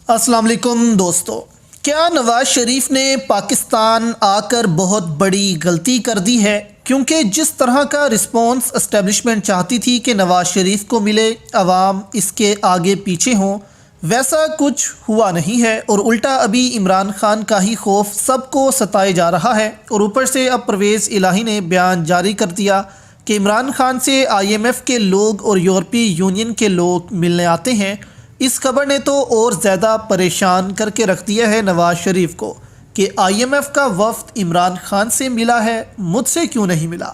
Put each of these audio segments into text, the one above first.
अस्सलाम वालेकुम दोस्तों, क्या नवाज़ शरीफ ने पाकिस्तान आकर बहुत बड़ी गलती कर दी है? क्योंकि जिस तरह का रिस्पॉन्स एस्टेब्लिशमेंट चाहती थी कि नवाज़ शरीफ को मिले, अवाम इसके आगे पीछे हों, वैसा कुछ हुआ नहीं है और उल्टा अभी इमरान खान का ही खौफ सबको सताए जा रहा है। और ऊपर से अब परवेज़ इलाही ने बयान जारी कर दिया कि इमरान खान से IMF के लोग और यूरोपीय यूनियन के लोग मिलने आते हैं। इस खबर ने तो और ज़्यादा परेशान करके रख दिया है नवाज़ शरीफ को कि IMF का वफ़द इमरान खान से मिला है, मुझसे क्यों नहीं मिला।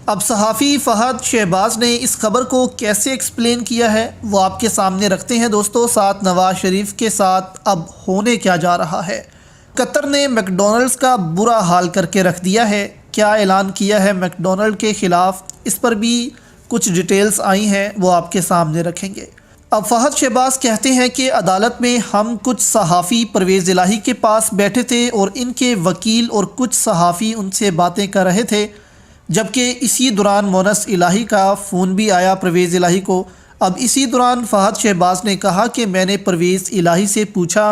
अब सहाफ़ी फ़हद शहबाज ने इस खबर को कैसे एक्सप्लेन किया है वो आपके सामने रखते हैं दोस्तों। साथ नवाज़ शरीफ के साथ अब होने क्या जा रहा है। कतर ने मैकडॉनल्ड्स का बुरा हाल करके रख दिया है। क्या ऐलान किया है मैकडॉनल्ड के ख़िलाफ़, इस पर भी कुछ डिटेल्स आई हैं, वो आपके सामने रखेंगे। अब फ़हद शहबाज कहते हैं कि अदालत में हम कुछ सहाफ़ी परवेज़ इलाही के पास बैठे थे और इनके वकील और कुछ सहाफ़ी उनसे बातें कर रहे थे, जबकि इसी दौरान मोनस इलाही का फ़ोन भी आया परवेज़ इलाही को। अब इसी दौरान फ़हद शहबाज ने कहा कि मैंने परवेज़ इलाही से पूछा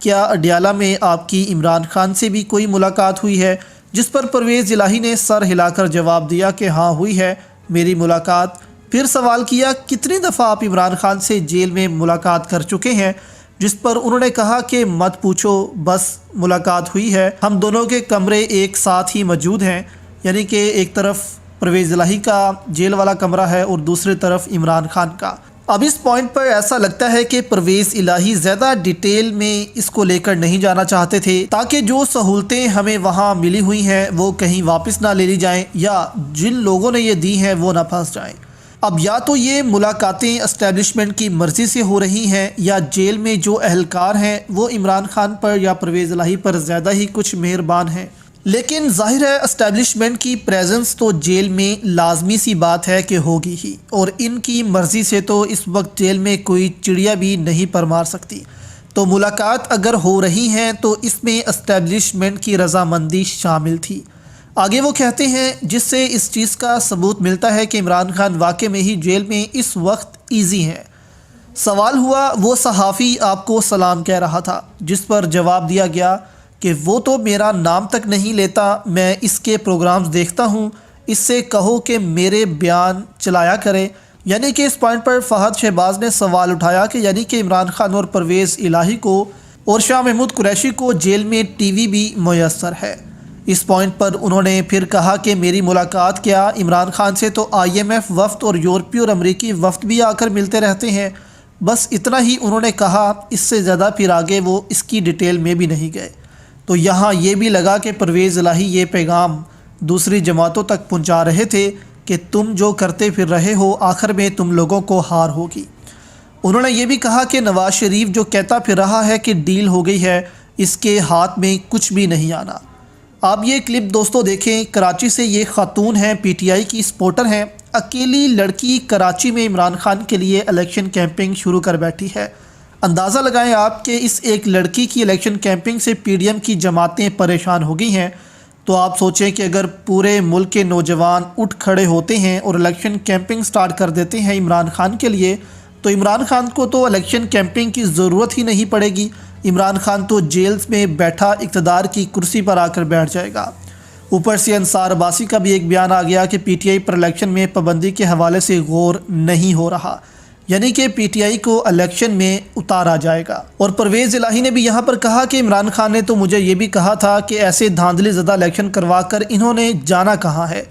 क्या अडयाला में आपकी इमरान खान से भी कोई मुलाकात हुई है, जिस पर परवेज़ इलाही ने सर हिलाकर जवाब दिया कि हाँ हुई है मेरी मुलाकात। फिर सवाल किया कितनी दफ़ा आप इमरान खान से जेल में मुलाकात कर चुके हैं, जिस पर उन्होंने कहा कि मत पूछो, बस मुलाकात हुई है। हम दोनों के कमरे एक साथ ही मौजूद हैं, यानी कि एक तरफ परवेज़ इलाही का जेल वाला कमरा है और दूसरी तरफ इमरान खान का। अब इस पॉइंट पर ऐसा लगता है कि परवेज़ इलाही ज़्यादा डिटेल में इसको लेकर नहीं जाना चाहते थे, ताकि जो सहूलतें हमें वहाँ मिली हुई हैं वो कहीं वापस ना ले ली जाएँ या जिन लोगों ने ये दी हैं वो ना फंस जाएँ। अब या तो ये मुलाकातें एस्टेब्लिशमेंट की मर्ज़ी से हो रही हैं या जेल में जो अहलकार हैं वो इमरान खान पर या परवेज़ इलाही पर ज़्यादा ही कुछ मेहरबान हैं। लेकिन जाहिर है एस्टेब्लिशमेंट की प्रेजेंस तो जेल में लाजमी सी बात है कि होगी ही, और इनकी मर्ज़ी से तो इस वक्त जेल में कोई चिड़िया भी नहीं पर मार सकती। तो मुलाकात अगर हो रही हैं तो इसमें एस्टेब्लिशमेंट की रज़ामंदी शामिल थी। आगे वो कहते हैं जिससे इस चीज़ का सबूत मिलता है कि इमरान खान वाकई में ही जेल में इस वक्त ईजी हैं। सवाल हुआ वो सहाफ़ी आपको सलाम कह रहा था, जिस पर जवाब दिया गया कि वो तो मेरा नाम तक नहीं लेता, मैं इसके प्रोग्राम्स देखता हूँ, इससे कहो कि मेरे बयान चलाया करे। यानी कि इस पॉइंट पर फ़हद शहबाज ने सवाल उठाया कि यानी कि इमरान खान और परवेज़ इलाही को और शाह महमूद कुरैशी को जेल में TV भी मुयस्सर है। इस पॉइंट पर उन्होंने फिर कहा कि मेरी मुलाकात क्या, इमरान खान से तो IMF वफ़द और यूरोपीय और अमरीकी वफ़द भी आकर मिलते रहते हैं। बस इतना ही उन्होंने कहा, इससे ज़्यादा फिर आगे वो इसकी डिटेल में भी नहीं गए। तो यहाँ ये भी लगा कि परवेज़ इलाही ये पैगाम दूसरी जमातों तक पहुँचा रहे थे कि तुम जो करते फिर रहे हो आखिर में तुम लोगों को हार होगी। उन्होंने ये भी कहा कि नवाज़ शरीफ जो कहता फिर रहा है कि डील हो गई है, इसके हाथ में कुछ भी नहीं आना। आप ये क्लिप दोस्तों देखें, कराची से ये खातून हैं, PTI की सपोर्टर हैं, अकेली लड़की कराची में इमरान खान के लिए इलेक्शन कैंपिंग शुरू कर बैठी है। अंदाज़ा लगाएं आप कि इस एक लड़की की इलेक्शन कैंपिंग से PDM की जमातें परेशान हो गई हैं। तो आप सोचें कि अगर पूरे मुल्क के नौजवान उठ खड़े होते हैं और इलेक्शन कैंपिंग स्टार्ट कर देते हैं इमरान खान के लिए, तो इमरान खान को तो इलेक्शन कैंपिंग की ज़रूरत ही नहीं पड़ेगी। इमरान खान तो जेल में बैठा इक़्तिदार की कुर्सी पर आकर बैठ जाएगा। ऊपर से अंसार अब्बासी का भी एक बयान आ गया कि PTI पर इलेक्शन में पाबंदी के हवाले से गौर नहीं हो रहा, यानी कि PTI को इलेक्शन में उतारा जाएगा। और परवेज़ इलाही ने भी यहाँ पर कहा कि इमरान खान ने तो मुझे ये भी कहा था कि ऐसे धांधली ज़दा इलेक्शन करवा कर इन्होंने जाना कहाँ है,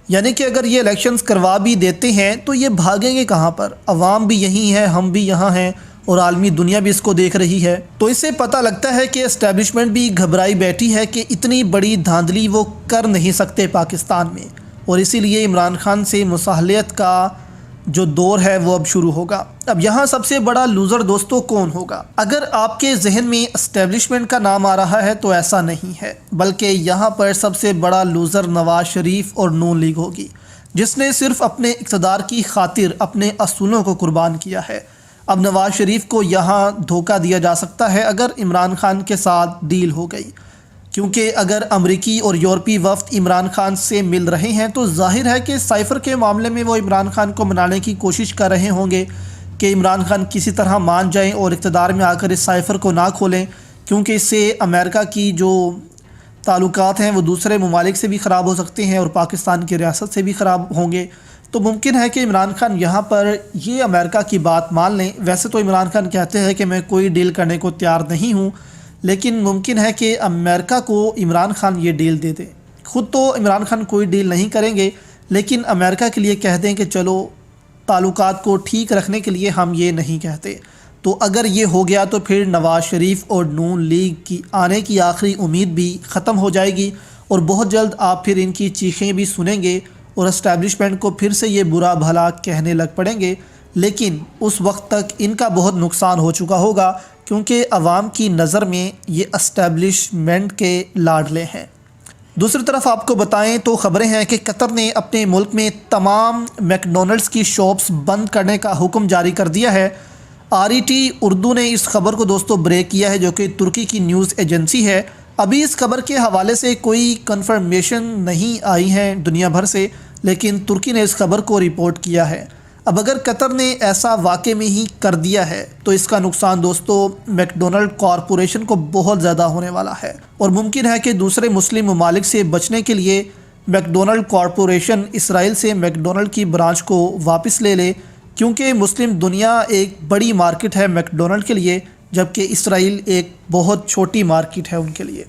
यानी कि अगर ये इलेक्शंस करवा भी देते हैं तो ये भागेंगे कहाँ पर। अवाम भी यहीं है, हम भी यहाँ हैं और आलमी दुनिया भी इसको देख रही है। तो इससे पता लगता है कि एस्टेब्लिशमेंट भी घबराई बैठी है कि इतनी बड़ी धांधली वो कर नहीं सकते पाकिस्तान में, और इसीलिए इमरान खान से मुसाहलत का जो दौर है वो अब शुरू होगा। अब यहाँ सबसे बड़ा लूज़र दोस्तों कौन होगा? अगर आपके जहन में एस्टेब्लिशमेंट का नाम आ रहा है तो ऐसा नहीं है, बल्कि यहाँ पर सबसे बड़ा लूज़र नवाज़ शरीफ और नून लीग होगी, जिसने सिर्फ अपने इक़्तिदार की खातिर अपने असूलों को कुर्बान किया है। अब नवाज़ शरीफ को यहाँ धोखा दिया जा सकता है अगर इमरान खान के साथ डील हो गई, क्योंकि अगर अमरीकी और यूरोपीय वफ़द इमरान खान से मिल रहे हैं तो जाहिर है कि साइफ़र के मामले में वो इमरान खान को मनाने की कोशिश कर रहे होंगे کہ عمران خان کسی طرح مان جائیں اور اقتدار میں آ کر اس سائفر کو نہ کھولیں، کیونکہ اس سے امریکہ کی جو تعلقات ہیں وہ دوسرے ممالک سے بھی خراب ہو سکتے ہیں اور پاکستان کی ریاست سے بھی خراب ہوں گے۔ تو ممکن ہے کہ عمران خان یہاں پر یہ امریکہ کی بات مان لیں۔ ویسے تو عمران خان کہتے ہیں کہ میں کوئی ڈیل کرنے کو تیار نہیں ہوں، لیکن ممکن ہے کہ امریکہ کو عمران خان یہ ڈیل دے دے۔ خود تو عمران خان کوئی ڈیل نہیں کریں گے، لیکن امریکہ کے لیے کہہ دیں کہ چلو تعلقات کو ٹھیک رکھنے کے لیے ہم یہ نہیں کہتے۔ تو اگر یہ ہو گیا تو پھر نواز شریف اور نون لیگ کی آنے کی آخری امید بھی ختم ہو جائے گی، اور بہت جلد آپ پھر ان کی چیخیں بھی سنیں گے اور اسٹیبلشمنٹ کو پھر سے یہ برا بھلا کہنے لگ پڑیں گے۔ لیکن اس وقت تک ان کا بہت نقصان ہو چکا ہوگا، کیونکہ عوام کی نظر میں یہ اسٹیبلشمنٹ کے لاڈلے ہیں۔ دوسری طرف آپ کو بتائیں تو خبریں ہیں کہ قطر نے اپنے ملک میں تمام میک ڈونلڈز کی شاپس بند کرنے کا حکم جاری کر دیا ہے۔ RET اردو نے اس خبر کو دوستو بریک کیا ہے، جو کہ ترکی کی نیوز ایجنسی ہے۔ ابھی اس خبر کے حوالے سے کوئی کنفرمیشن نہیں آئی ہے دنیا بھر سے، لیکن ترکی نے اس خبر کو رپورٹ کیا ہے۔ اب اگر قطر نے ایسا واقع میں ہی کر دیا ہے تو اس کا نقصان دوستو میک ڈونلڈ کارپوریشن کو بہت زیادہ ہونے والا ہے، اور ممکن ہے کہ دوسرے مسلم ممالک سے بچنے کے لیے میک ڈونلڈ کارپوریشن اسرائیل سے میک ڈونلڈ کی برانچ کو واپس لے لے، کیونکہ مسلم دنیا ایک بڑی مارکیٹ ہے میک ڈونلڈ کے لیے، جبکہ اسرائیل ایک بہت چھوٹی مارکیٹ ہے ان کے لیے۔